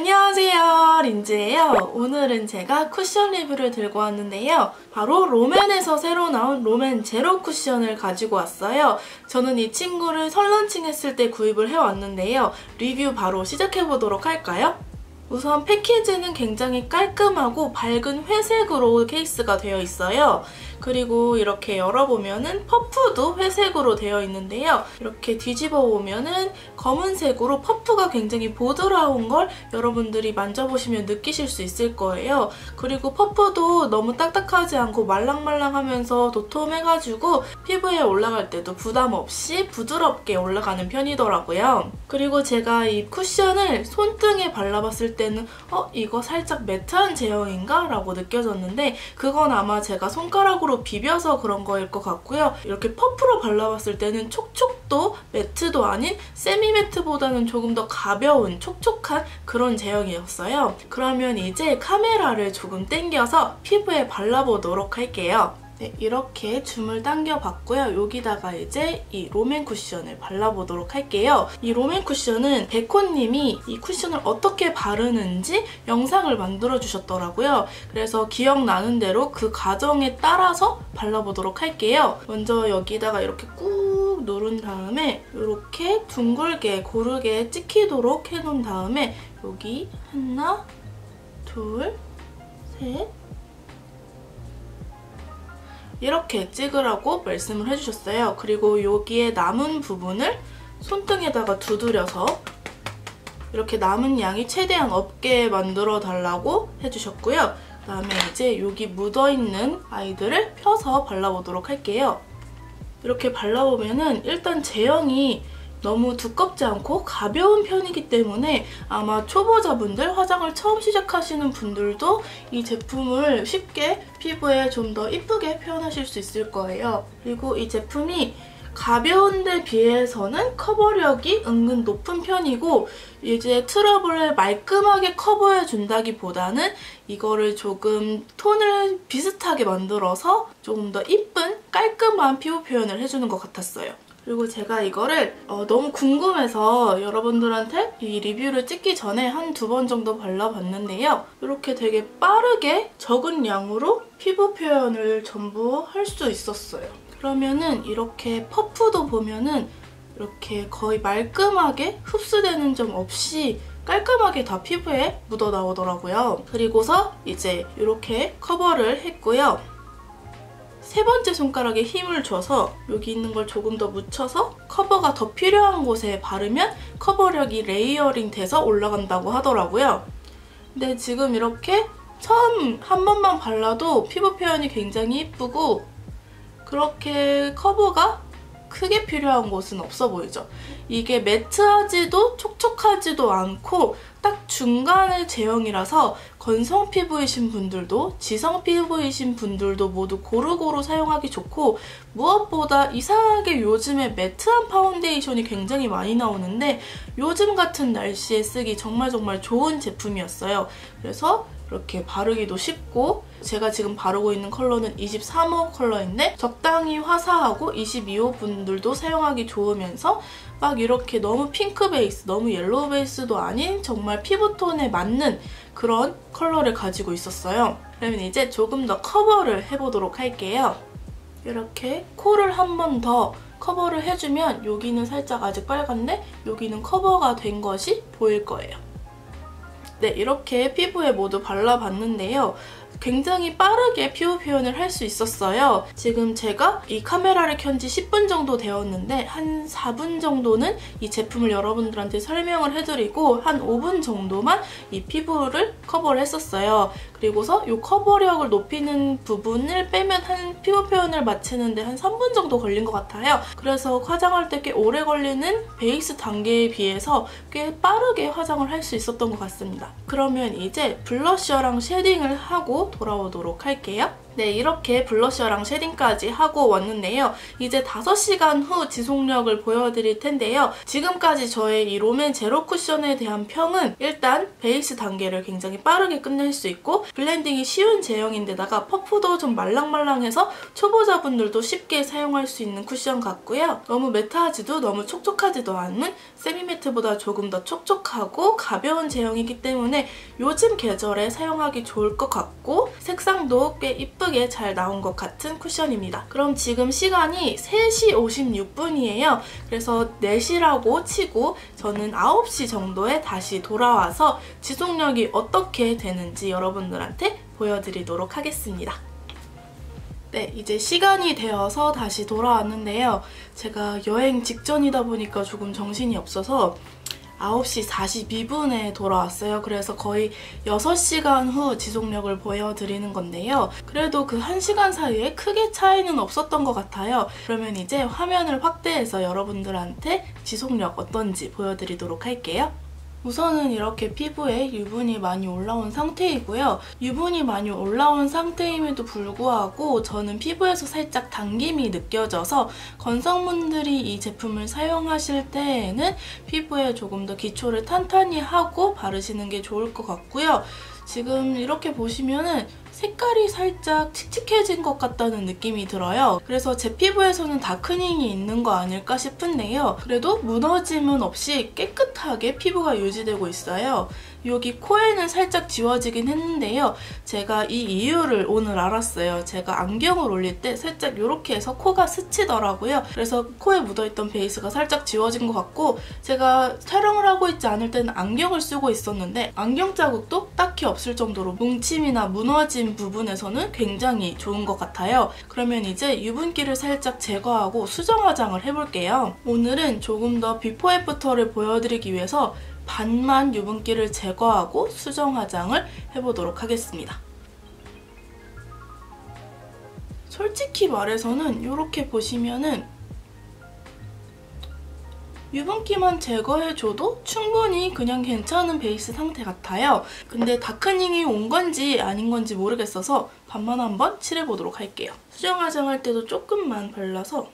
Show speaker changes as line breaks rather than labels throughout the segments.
안녕하세요, 린즈예요. 오늘은 제가 쿠션 리뷰를 들고 왔는데요. 바로 롬앤에서 새로 나온 롬앤 제로 쿠션을 가지고 왔어요. 저는 이 친구를 설런칭 했을 때 구입을 해왔는데요. 리뷰 바로 시작해보도록 할까요? 우선 패키지는 굉장히 깔끔하고 밝은 회색으로 케이스가 되어 있어요. 그리고 이렇게 열어보면은 퍼프도 회색으로 되어 있는데요. 이렇게 뒤집어 보면은 검은색으로 퍼프가 굉장히 보드라운 걸 여러분들이 만져보시면 느끼실 수 있을 거예요. 그리고 퍼프도 너무 딱딱하지 않고 말랑말랑하면서 도톰해가지고 피부에 올라갈 때도 부담 없이 부드럽게 올라가는 편이더라고요. 그리고 제가 이 쿠션을 손등에 발라봤을 때는 이거 살짝 매트한 제형인가? 라고 느껴졌는데 그건 아마 제가 손가락으로 비벼서 그런 거일 것 같고요. 이렇게 퍼프로 발라봤을 때는 촉촉도 매트도 아닌 세미 매트보다는 조금 더 가벼운 촉촉한 그런 제형이었어요. 그러면 이제 카메라를 조금 당겨서 피부에 발라보도록 할게요. 네, 이렇게 줌을 당겨봤고요. 여기다가 이제 이 롬앤 쿠션을 발라보도록 할게요. 이 롬앤 쿠션은 백호님이 이 쿠션을 어떻게 바르는지 영상을 만들어주셨더라고요. 그래서 기억나는 대로 그 과정에 따라서 발라보도록 할게요. 먼저 여기다가 이렇게 꾹 누른 다음에 이렇게 둥글게 고르게 찍히도록 해놓은 다음에 여기 하나, 둘, 셋, 이렇게 찍으라고 말씀을 해주셨어요. 그리고 여기에 남은 부분을 손등에다가 두드려서 이렇게 남은 양이 최대한 없게 만들어 달라고 해주셨고요. 그다음에 이제 여기 묻어있는 아이들을 펴서 발라보도록 할게요. 이렇게 발라보면은 일단 제형이 너무 두껍지 않고 가벼운 편이기 때문에 아마 초보자분들, 화장을 처음 시작하시는 분들도 이 제품을 쉽게 피부에 좀 더 이쁘게 표현하실 수 있을 거예요. 그리고 이 제품이 가벼운 데 비해서는 커버력이 은근 높은 편이고 이제 트러블을 말끔하게 커버해준다기보다는 이거를 조금 톤을 비슷하게 만들어서 조금 더 이쁜 깔끔한 피부 표현을 해주는 것 같았어요. 그리고 제가 이거를 너무 궁금해서 여러분들한테 이 리뷰를 찍기 전에 한두 번 정도 발라봤는데요. 이렇게 되게 빠르게 적은 양으로 피부 표현을 전부 할 수 있었어요. 그러면은 이렇게 퍼프도 보면은 이렇게 거의 말끔하게 흡수되는 점 없이 깔끔하게 다 피부에 묻어 나오더라고요. 그리고서 이제 이렇게 커버를 했고요. 세 번째 손가락에 힘을 줘서 여기 있는 걸 조금 더 묻혀서 커버가 더 필요한 곳에 바르면 커버력이 레이어링 돼서 올라간다고 하더라고요. 근데 지금 이렇게 처음 한 번만 발라도 피부 표현이 굉장히 이쁘고 그렇게 커버가 크게 필요한 곳은 없어 보이죠? 이게 매트하지도 촉촉하지도 않고 딱 중간의 제형이라서 건성 피부이신 분들도 지성 피부이신 분들도 모두 고루고루 사용하기 좋고 무엇보다 이상하게 요즘에 매트한 파운데이션이 굉장히 많이 나오는데 요즘 같은 날씨에 쓰기 정말 좋은 제품이었어요. 그래서 이렇게 바르기도 쉽고 제가 지금 바르고 있는 컬러는 23호 컬러인데 적당히 화사하고 22호 분들도 사용하기 좋으면서 막 이렇게 너무 핑크 베이스, 너무 옐로우 베이스도 아닌 정말 피부톤에 맞는 그런 컬러를 가지고 있었어요. 그러면 이제 조금 더 커버를 해보도록 할게요. 이렇게 코를 한 번 더 커버를 해주면 여기는 살짝 아직 빨간데 여기는 커버가 된 것이 보일 거예요. 네, 이렇게 피부에 모두 발라봤는데요. 굉장히 빠르게 피부 표현을 할 수 있었어요. 지금 제가 이 카메라를 켠 지 10분 정도 되었는데 한 4분 정도는 이 제품을 여러분들한테 설명을 해드리고 한 5분 정도만 이 피부를 커버를 했었어요. 그리고서 이 커버력을 높이는 부분을 빼면 한 피부 표현을 마치는데 한 3분 정도 걸린 것 같아요. 그래서 화장할 때 꽤 오래 걸리는 베이스 단계에 비해서 꽤 빠르게 화장을 할 수 있었던 것 같습니다. 그러면 이제 블러셔랑 쉐딩을 하고 돌아오도록 할게요. 네, 이렇게 블러셔랑 쉐딩까지 하고 왔는데요. 이제 5시간 후 지속력을 보여드릴 텐데요. 지금까지 저의 이 롬앤 제로 쿠션에 대한 평은 일단 베이스 단계를 굉장히 빠르게 끝낼 수 있고 블렌딩이 쉬운 제형인데다가 퍼프도 좀 말랑말랑해서 초보자분들도 쉽게 사용할 수 있는 쿠션 같고요. 너무 매트하지도 너무 촉촉하지도 않은 세미매트보다 조금 더 촉촉하고 가벼운 제형이기 때문에 요즘 계절에 사용하기 좋을 것 같고 색상도 꽤 이쁘게 잘 나온 것 같은 쿠션입니다. 그럼 지금 시간이 3시 56분이에요. 그래서 4시라고 치고 저는 9시 정도에 다시 돌아와서 지속력이 어떻게 되는지 여러분들한테 보여드리도록 하겠습니다. 네, 이제 시간이 되어서 다시 돌아왔는데요. 제가 여행 직전이다 보니까 조금 정신이 없어서 9시 42분에 돌아왔어요. 그래서 거의 6시간 후 지속력을 보여드리는 건데요. 그래도 그 1시간 사이에 크게 차이는 없었던 것 같아요. 그러면 이제 화면을 확대해서 여러분들한테 지속력 어떤지 보여드리도록 할게요. 우선은 이렇게 피부에 유분이 많이 올라온 상태이고요. 유분이 많이 올라온 상태임에도 불구하고 저는 피부에서 살짝 당김이 느껴져서 건성분들이 이 제품을 사용하실 때에는 피부에 조금 더 기초를 탄탄히 하고 바르시는 게 좋을 것 같고요. 지금 이렇게 보시면은 색깔이 살짝 칙칙해진 것 같다는 느낌이 들어요. 그래서 제 피부에서는 다크닝이 있는 거 아닐까 싶은데요. 그래도 무너짐은 없이 깨끗하게 피부가 유지되고 있어요. 여기 코에는 살짝 지워지긴 했는데요. 제가 이 이유를 오늘 알았어요. 제가 안경을 올릴 때 살짝 이렇게 해서 코가 스치더라고요. 그래서 코에 묻어있던 베이스가 살짝 지워진 것 같고 제가 촬영을 하고 있지 않을 때는 안경을 쓰고 있었는데 안경 자국도 딱히 없을 정도로 뭉침이나 무너짐 부분에서는 굉장히 좋은 것 같아요. 그러면 이제 유분기를 살짝 제거하고 수정 화장을 해볼게요. 오늘은 조금 더 비포 애프터를 보여드리기 위해서 반만 유분기를 제거하고 수정 화장을 해보도록 하겠습니다. 솔직히 말해서는 이렇게 보시면은 유분기만 제거해줘도 충분히 그냥 괜찮은 베이스 상태 같아요. 근데 다크닝이 온 건지 아닌 건지 모르겠어서 반만 한번 칠해보도록 할게요. 수정 화장할 때도 조금만 발라서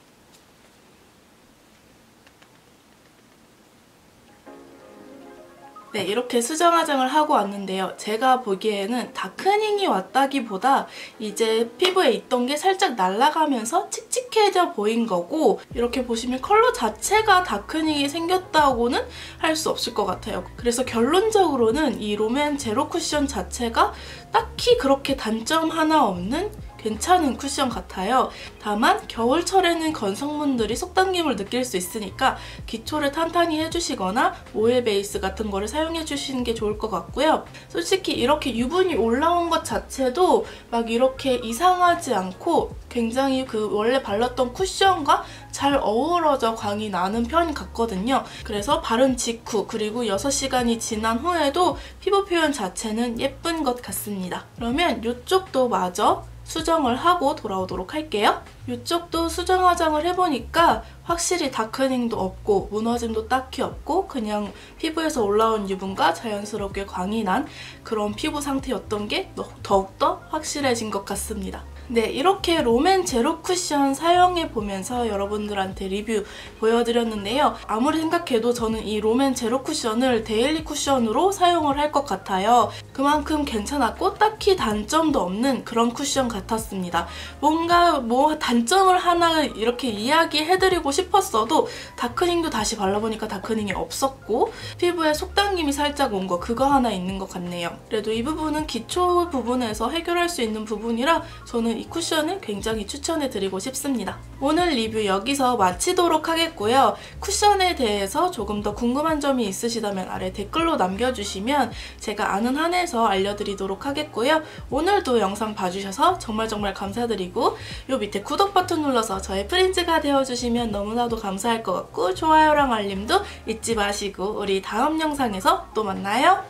네, 이렇게 수정 화장을 하고 왔는데요. 제가 보기에는 다크닝이 왔다기보다 이제 피부에 있던 게 살짝 날아가면서 칙칙해져 보인 거고 이렇게 보시면 컬러 자체가 다크닝이 생겼다고는 할 수 없을 것 같아요. 그래서 결론적으로는 이 롬앤 제로 쿠션 자체가 딱히 그렇게 단점 하나 없는 괜찮은 쿠션 같아요. 다만 겨울철에는 건성분들이 속당김을 느낄 수 있으니까 기초를 탄탄히 해주시거나 오일 베이스 같은 거를 사용해주시는 게 좋을 것 같고요. 솔직히 이렇게 유분이 올라온 것 자체도 막 이렇게 이상하지 않고 굉장히 그 원래 발랐던 쿠션과 잘 어우러져 광이 나는 편 같거든요. 그래서 바른 직후 그리고 6시간이 지난 후에도 피부 표현 자체는 예쁜 것 같습니다. 그러면 이쪽도 마저 수정을 하고 돌아오도록 할게요. 이쪽도 수정 화장을 해보니까 확실히 다크닝도 없고 무너짐도 딱히 없고 그냥 피부에서 올라온 유분과 자연스럽게 광이 난 그런 피부 상태였던 게 더욱더 확실해진 것 같습니다. 네, 이렇게 롬앤 제로 쿠션 사용해보면서 여러분들한테 리뷰 보여드렸는데요. 아무리 생각해도 저는 이 롬앤 제로 쿠션을 데일리 쿠션으로 사용을 할 것 같아요. 그만큼 괜찮았고 딱히 단점도 없는 그런 쿠션 같았습니다. 뭔가 단점을 하나 이렇게 이야기해드리고 싶었어도 다크닝도 다시 발라보니까 다크닝이 없었고 피부에 속당김이 살짝 온 거 그거 하나 있는 것 같네요. 그래도 이 부분은 기초 부분에서 해결할 수 있는 부분이라 저는 이 쿠션을 굉장히 추천해드리고 싶습니다. 오늘 리뷰 여기서 마치도록 하겠고요. 쿠션에 대해서 조금 더 궁금한 점이 있으시다면 아래 댓글로 남겨주시면 제가 아는 한에서 알려드리도록 하겠고요. 오늘도 영상 봐주셔서 정말 감사드리고 요 밑에 구독 버튼 눌러서 저의 프렌즈가 되어주시면 너무나도 감사할 것 같고 좋아요랑 알림도 잊지 마시고 우리 다음 영상에서 또 만나요.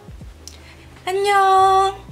안녕!